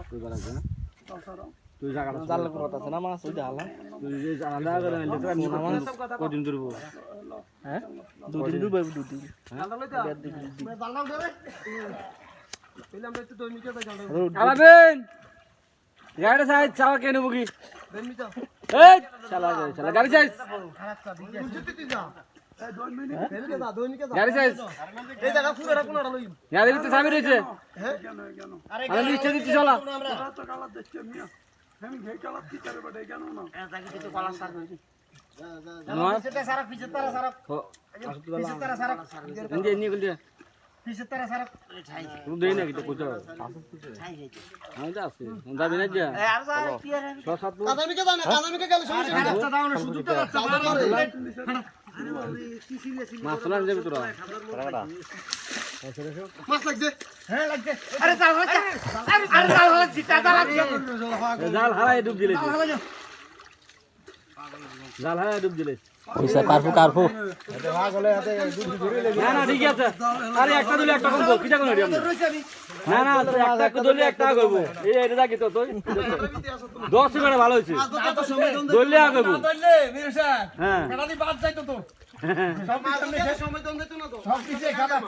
কইবার আছে না তুই জায়গাটা জালে পুরো আছে না মাছ ওই জালা তুই যে আলাদা করে নিলে তো আমি কদিন ধরব হ্যাঁ দুদিন ডুবাই দুদিন আলাবেন গাড়ি সাইজ চাওয়া কেন বুকি এই চালা চালা গাড়ি সাইজ গাড়ি সাইজ এই জায়গা পুরো রাখুন না লই গাড়ি ভিতরে সামনে রয়েছে হ্যাঁ কেন আরে লিস্টে দিচ্ছি চলা তো কালা দেখছে মিয়া আমি ঘে কালা কি করে বটে কেন না জায়গা কিছু কলা সার হইছে পিছতে সারা পিছতে সারা পিছতে সারা ইন্ডিয়া নিয়ে গেল পিছতে সারা তুই দেই না কিছু কইছো আমি যা আছে যাবি না যা ছ সাত কাদামিকে দাও না কাদামিকে গেলে সমস্যা নেই একটা দাও না সুযোগটা যাচ্ছে মাছ না যাবে তোরা মাছ লাগছে হ্যাঁ লাগছে আরে জাল হচ্ছে আরে জাল হচ্ছে জাল লাগছে জাল হারাই ডুব দিলে জাল হারাই ডুব দিলে পয়সা কারফু না না ঠিক আছে আরে একটা দিলে একটা করব কিটা কোন রে না না একটা দিলে একটা করব এই এটা দেখি তো তুই 10 মিনিট ভালো হইছে দইলে আগে করব দইলে মির স্যার হ্যাঁ কাটাদি বাদ যাইতো তো সব সময় দম দিত না তো সব কিছু খাতা